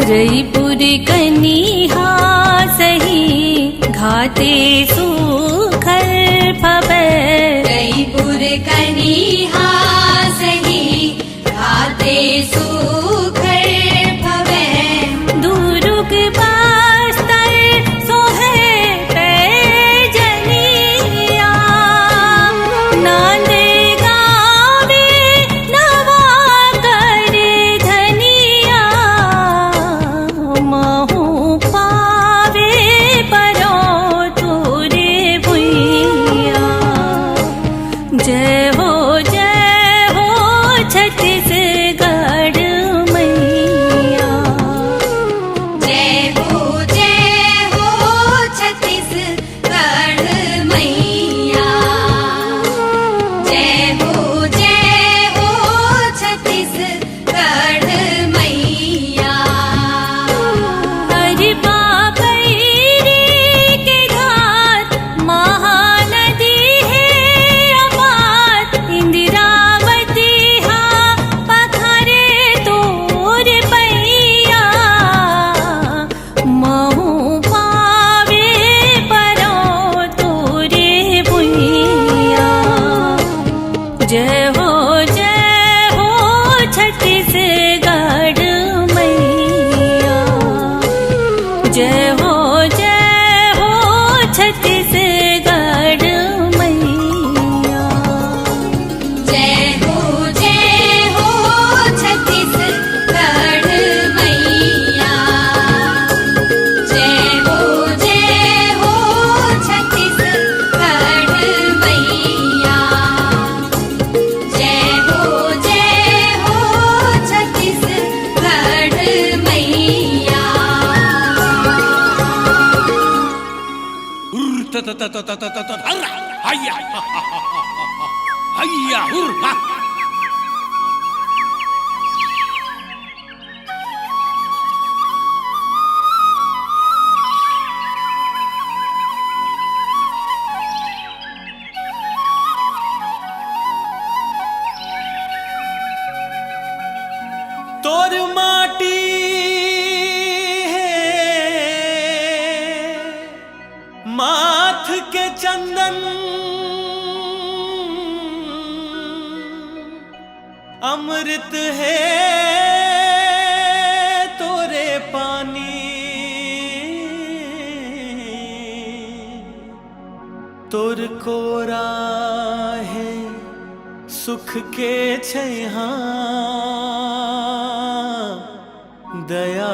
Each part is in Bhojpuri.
रईपुर कनिहा सही घाते सुखल फबे। रईपुर कनिहा सही घाते सुखल फबे। दुरुग बस्तर सोहे पैजनिया नांद गावे नवा कर धनिया। महू पावे परो तोरे भुइया। जय हो छत्तीसगढ़ मैया। जय हो छत्तीसगढ़ मैया। जय हो छत्तीसगढ़ मैया। हरि बाबैरी के घाट महानदी है अपार। इंदिरावती हा पखारे तोर पैया। महू पावे परो तोरे भुइया। जय हो छत्तीसगढ़ मैया। जय हो छत्तीसगढ़ मैया। जय हो छत्तीसगढ़ मैया। जय हो छत्तीसगढ़ मैया। जय हो छत्तीसगढ़ मैया। hayya hur ha. तोर माटी है माथ के चंदन अमृत है तोरे पानी। तोर कोरा है सुख के छैहा दया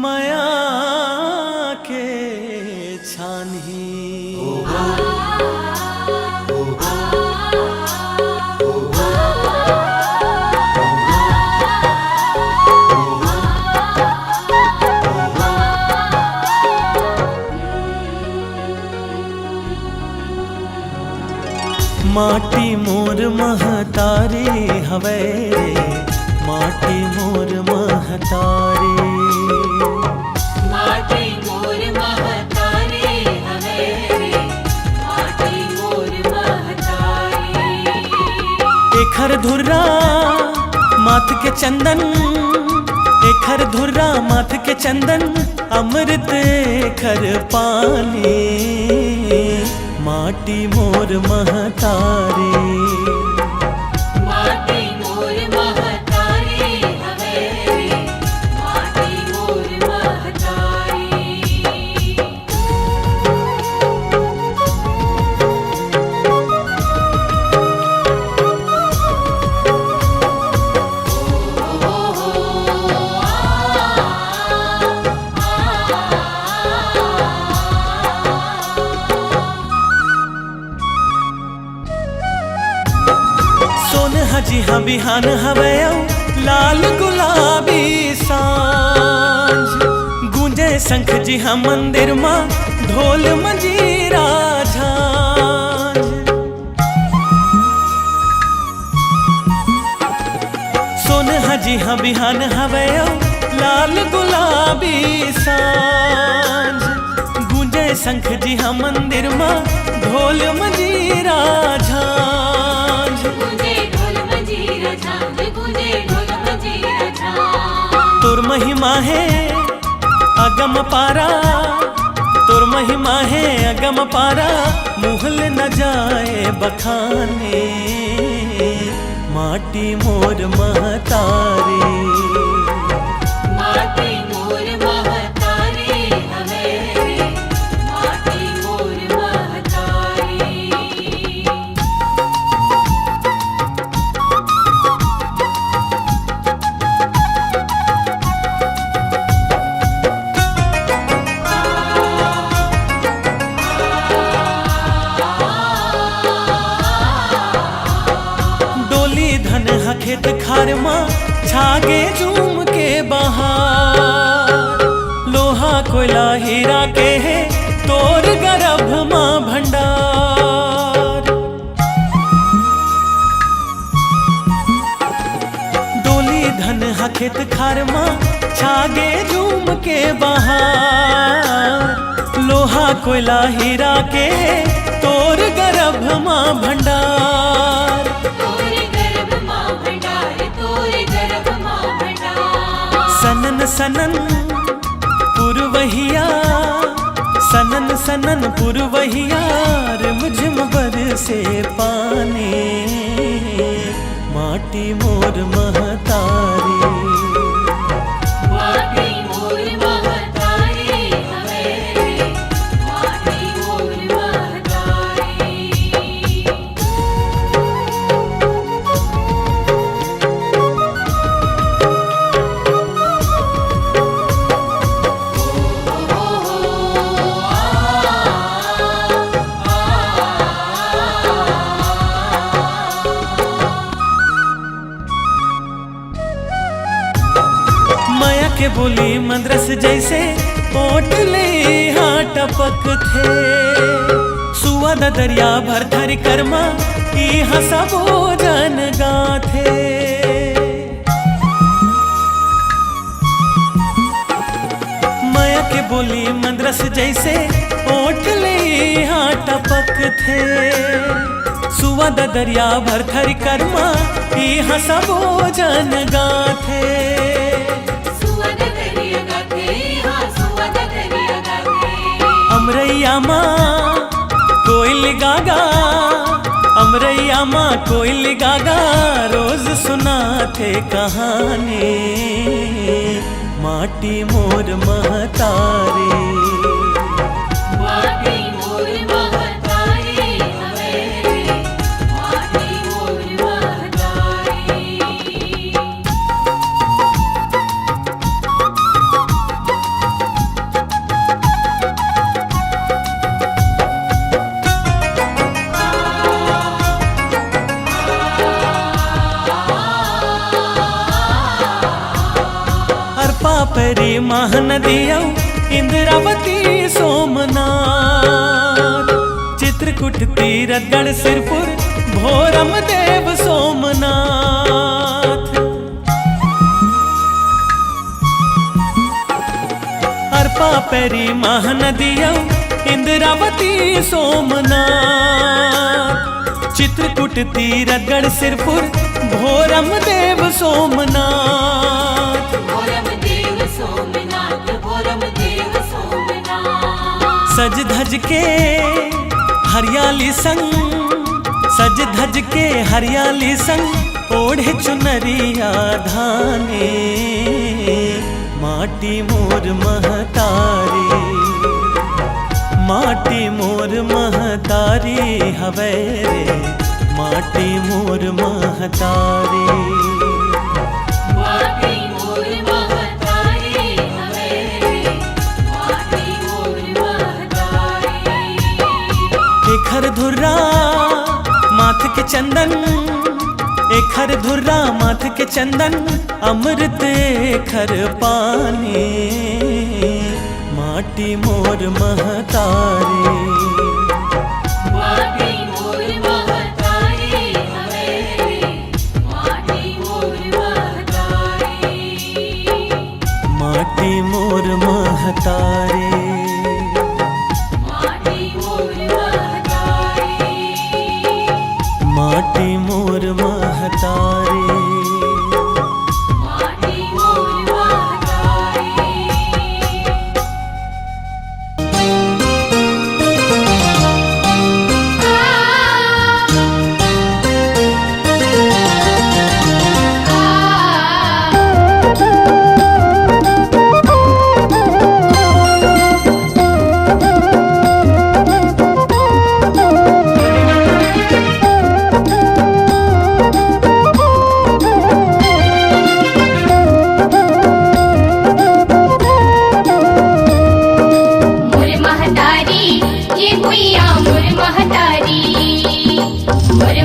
माया के छानही। माटी मोर महतारी हवे रे। माटी मोर महतारी। माटी मोर महतारी हवे रे। माटी मोर महतारी। एखर धुर्रा माथ के चंदन। एखर धुर्रा माथ के चंदन अमृत एखर पानी। माटी मोर महतारी। माटी मोर महतारी हवे रे। माटी मोर महतारी। जी हाँ बिहान हवे लाल गुलाबी सांझ। गूंजे शंख जी हाँ मंदिर माँ ढोल मंजीरा झांझ। सोनहा जी हाँ बिहान हवे लाल गुलाबी सांझ। गूंजे शंख जी हाँ मंदिर माँ ढोल मंजीरा झांझ। गूंजे ढोल मंजीरा झांझ। गूंजे ढोल मंजीरा तोर महिमा है अगम पारा, तोर महिमा है अगम पारा, मुहल न जाए बखाने माटी मोर महतारी। माटी मोर महतारी हवे रे, माटी मोर महतारी। डोली धन हा खेत खार माँ छागे झूम के बहार, लोहा कोयला हीरा के है तोर गर्भ माँ भंडार। डोली धन हा खेत खार माँ छागे झूम के बहार, लोहा कोयला हीरा के है तोर गर्भ माँ भंडार। तोरे गर्भ माँ भंडार, तोरे गर्भ माँ भंडार। सनन सनन पुरवहिया, सनन सनन पुरवहिया, रिमझिम बरसे पानी माटी मोर महतारी। माटी मोर महतारी हवे रे, माटी मोर महतारी। माया के बोली मंद्रस जैसे ओटले हाँ टपक थे, सुअद दरिया भर धर कर्मा ई हसबो जन गाथे। माया के बोली मंद्रस जैसे ओटले हाँ टपक थे, सुअद दरिया भर धर कर्मा ई हसबो जन गाथे। सुवद दरिया गाथे, हाँ सुवद दरिया गाथे। अमरैया माँ कोयल गागा, अमरैया माँ कोयल गागा, रोज सुनाते कहानी माटी मोर महतारी। माटी मोर महतारी हवे रे, माटी मोर महतारी। अर्पा परी महानदिया इंद्रावती सोमनाथ, चित्रकूट तीरथगढ़ सिरपुर भोरम देव सोमनाथ। अर्पा पेरी महानदिया इंद्रावती सोमनाथ, चित्रकूट तीरथगढ़ सिरपुर भोरम देव सोमनाथ। भोरम देव सोमनाथ, भोरम देव सोमनाथ। सज धज के हरियाली संग, सज धज के हरियाली संग, ओढ़े चुनरिया धाने माटी मोर महतारी। माटी मोर महतारी हवे रे, माटी मोर महतारी। माटी मोर महतारी हवे रे, माटी मोर महतारी। एखर धुर्रा माथ के चंदन, एखर धुर्रा माथ के चंदन, अमृत एखर पानी माटी मोर महतारी। माटी मोर महतारी हवे रे, माटी मोर महतारी। माटी मोर महतारी। माटी मोर महतारी। माटी मोर महतारी। माटी मोर महतारी।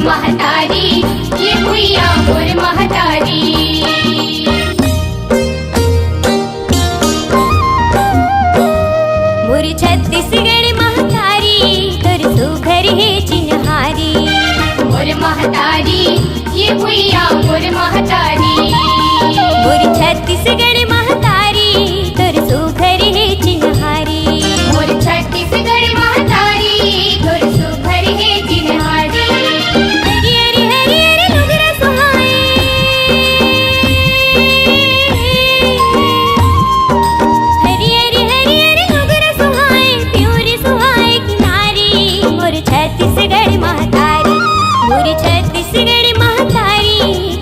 महतारी ये भुइया मोर महतारी मोर छत्तीसगढ़ महतारी तोर सुघर हे चिन्हारी मोर महतारी ये भुइया मोर महतारी मोर छत्तीसगढ़ महतारी तोर सुघर हे चिन्हारी मोर छत्तीसगढ़ महतारी तोर सुघर हे जिनहारी हरियर हरियर लुगरा सुहाए हरियर हरियर लुगरा सुहाए प्योर सुहाए किनारी मोर छत्तीसगढ़ महतारी मोर छत्तीसगढ़ महतारी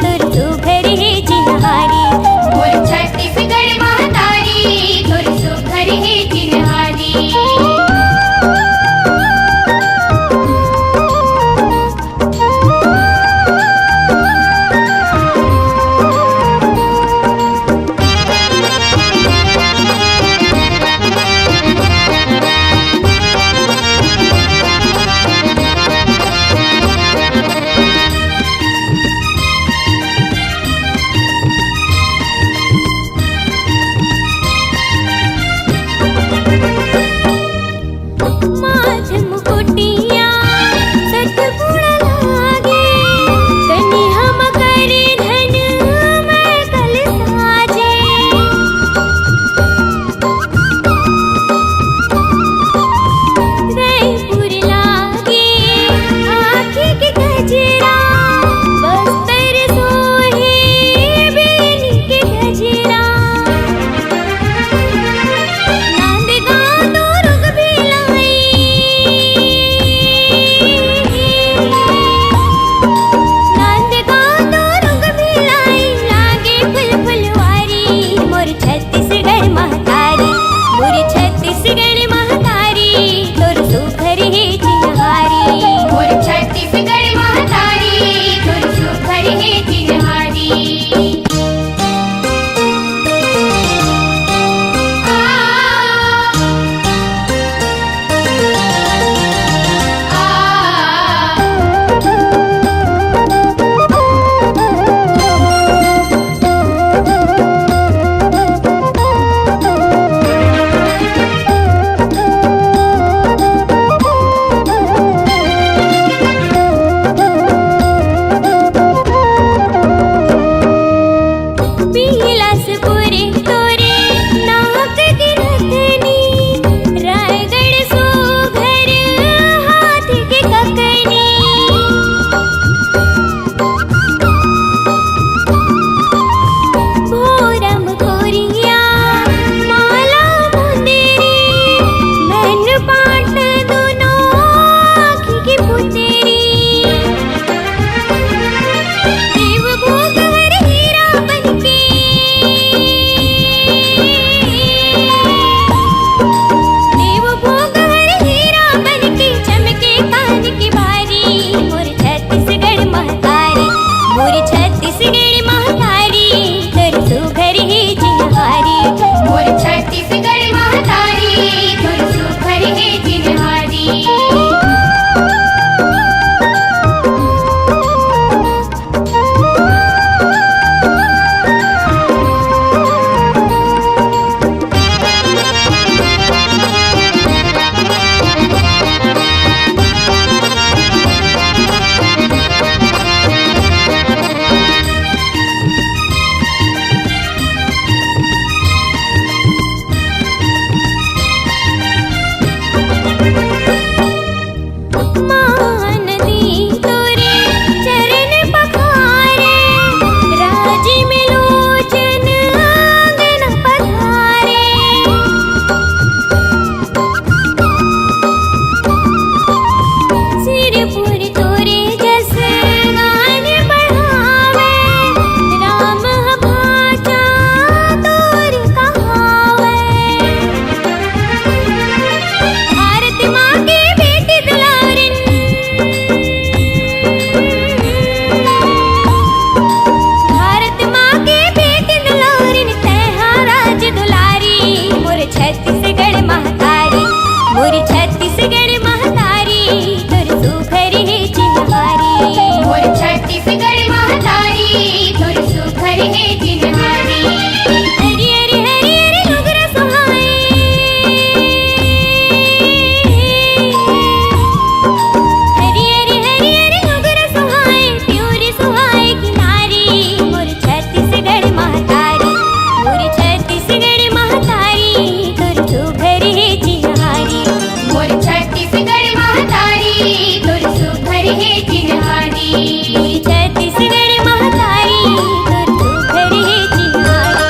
चिहारी मोरी छत्तीसगढ़ महतारी घर तो घर है चिहारी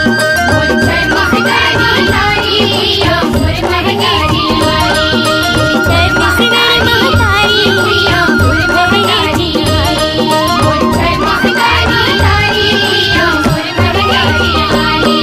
मोर घर महतारी लारी भैया मोर महतारी लारी मोरी छत्तीसगढ़ महतारी भैया मोर महतारी लारी मोर घर महतारी लारी भैया मोर महतारी लारी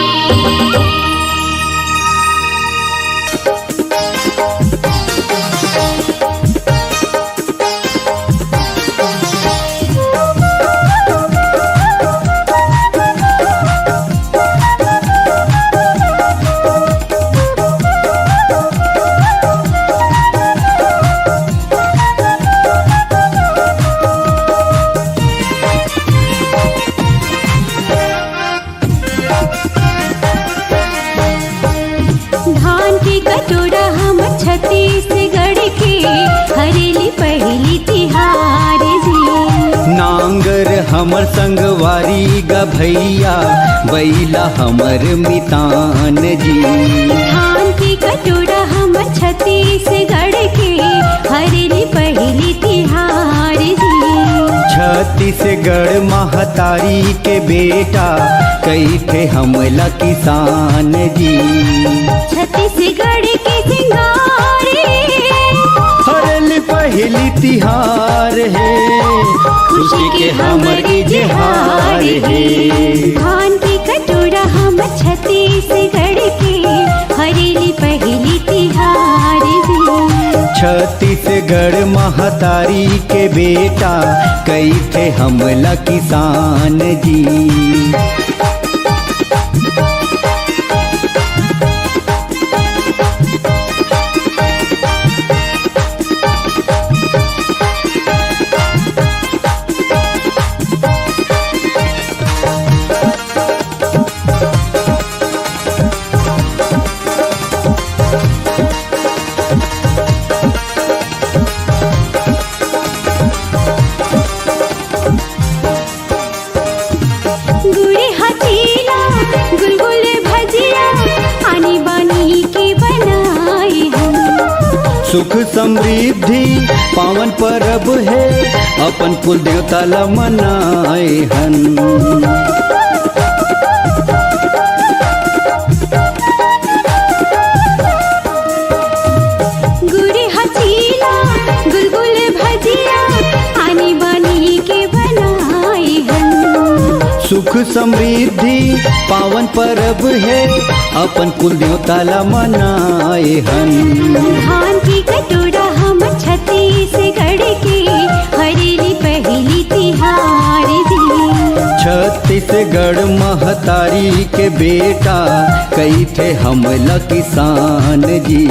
धान की कटोरा हम छत्तीसगढ़ के हरेली पहली तिहार जी नांगर हमर संगवारी ग भैया बैला हमर मितान जी। धान की कटोरा हम छत्तीसगढ़ के हरेली पहली तिहार जी छत्तीसगढ़ महतारी के बेटा कई थे हमला किसान जी। छत्तीसगढ़ के सिंगारे हरली पहली तिहार है खुशी के हमर इजहार है। धान की कटोरा हम छत्तीसगढ़ के हरेली पहली तिहार जी छत्तीसगढ़ महतारी के बेटा कई थे हमला किसान जी। गुड़ी हचीला गुलगुल भजिया आनी बानी की बनाई हम सुख समृद्धि पावन परब है अपन कुल देवता ला मनाए हन। गुड़ी हचीला गुलगुल भजिया आनी बानी के बनाई हम सुख समृद्धि पावन परब है अपन कुल देवता ला मनाए हन। धान की कटोरा हम छत्तीसगढ़ के हरेली पहली तिहार जी छत्तीसगढ़ महतारी के बेटा कई थे हमला किसान जी।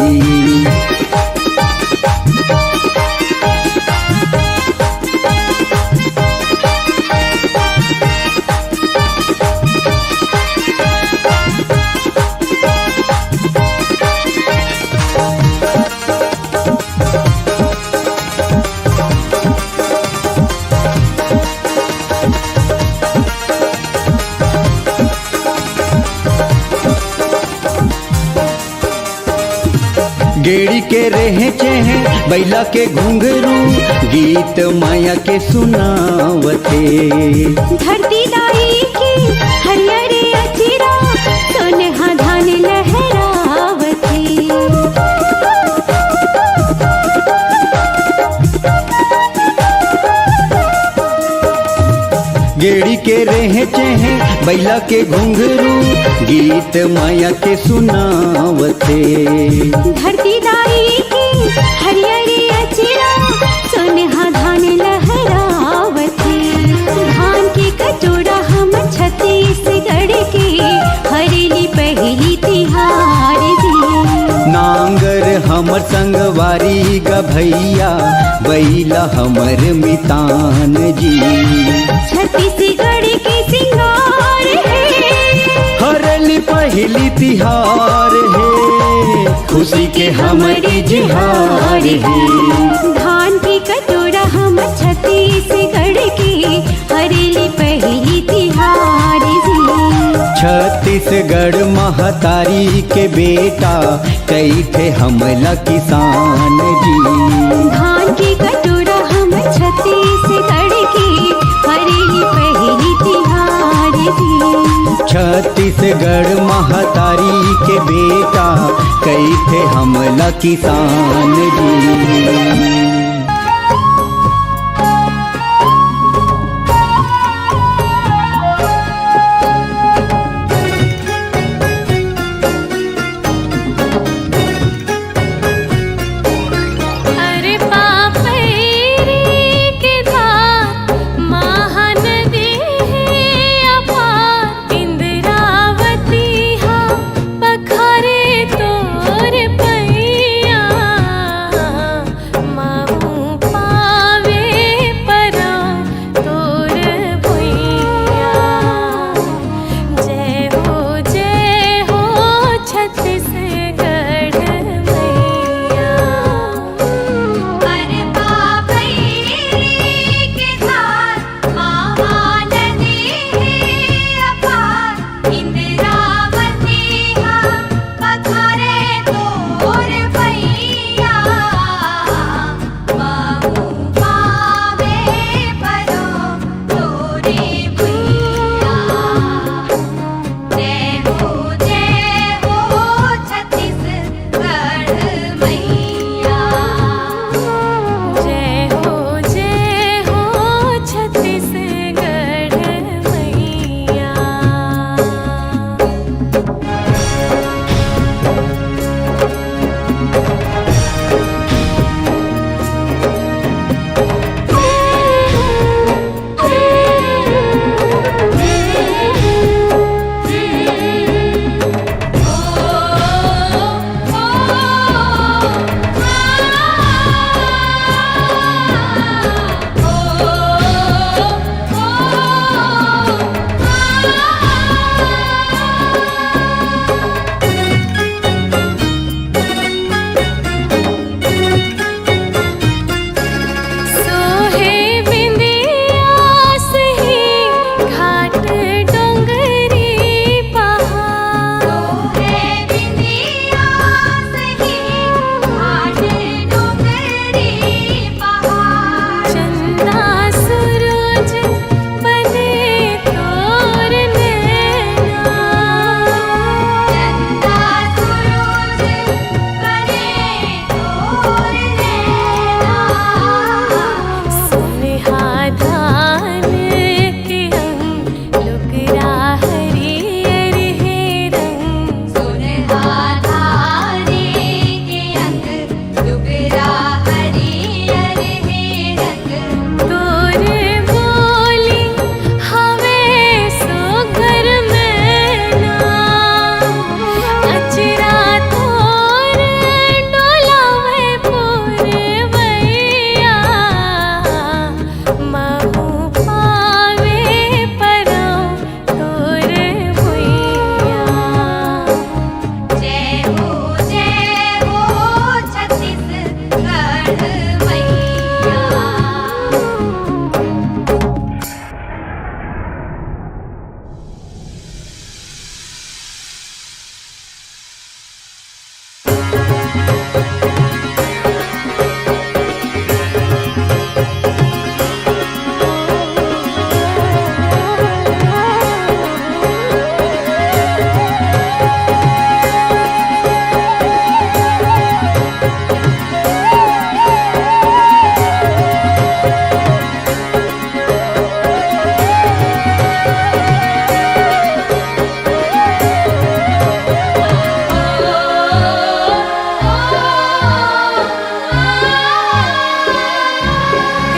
गेड़ी के रहे चेहे बैला के घुंघरू गीत माया के सुनावते। धरती दाई की हरियर अचिरा सोनहा धान लहरावते गेड़ी के रहे चेहे बैला के घुंघरू गीत माया के सुनावते। धरती दाई की हरियर अचिरा सोनहा धान लहरावते धान की कटोरा हम छत्तीसगढ़ के हरेली पहली तिहार जी नांगर हमर संगवारी ग भैया बैला हमर मितान जी। छत्तीसगढ़ के सिंगार है हरली पहली तिहार है खुशी के हमर इजहार है। धान की कटोरा हम छत्तीसगढ़ के हरेली पहली तिहार जी छत्तीसगढ़ महतारी के बेटा कई थे हमला किसान जी। धान की कटोरा हम छत्तीसगढ़ छत्तीसगढ़ महतारी के बेटा कई थे हमला किसान जी। अरे पापैरी के धार महानदी है अपार, इंद्रावती हा पखारे तोर पैया, महू पावे परा तोर भुइया। जय हो छत्तीसगढ़ मैया। अरे पापैरी के धार महानदी है अपार, इंद्रावती हा पखारे तोर पैया, महू पावे परो तोरे भुइया। जय हो छत्तीसगढ़ मैया। जय हो छत्तीसगढ़ मैया। सोहे बिंदिया सही घाट डोंगरी पहाड़, सोहे बिंदिया सही घाट डोंगरी पहाड़। चंदा सूरज बने तोर नैना, चंदा सूरज बने तोर नैना। सुनहा धान के अंग लुगरा हरियर है रंग, सुनहा धारे के अंग लुगरा हरियर है रंग। तोर बोली हवे सोगर मैना, अचरा तोर डोलावे पुरवैया, महू पावे परा तोर भुइया। जय हो छत्तीसगढ़ मैया।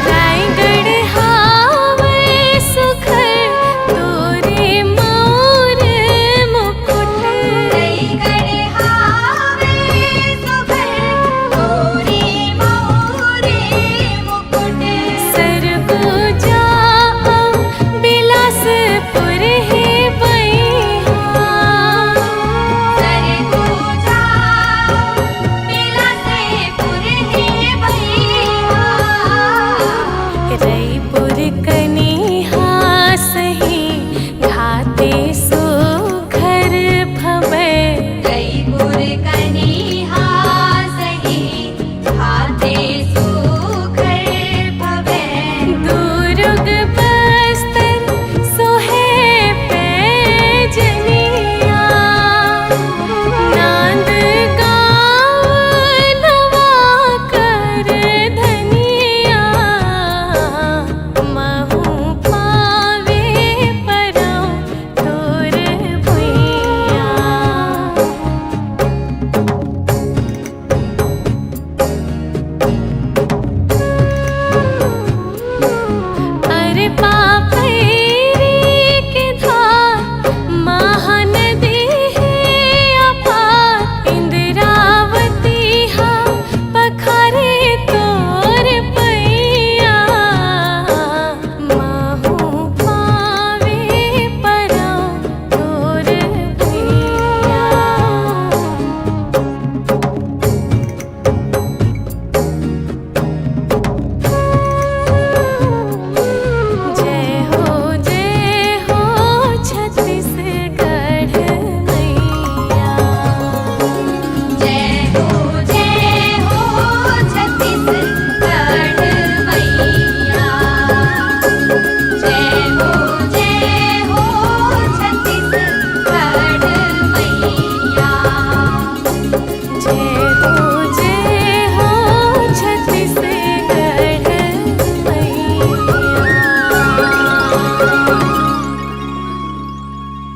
रायगढ़ हावे सुखर तोरे मोर मुकुट, रायगढ़ हावे सुघर तोरे मोरे मुकुट। सरगुजा बिलासपुर है बैहा, सरगुजा बिलासपुर है बैहा। रईपुर कनी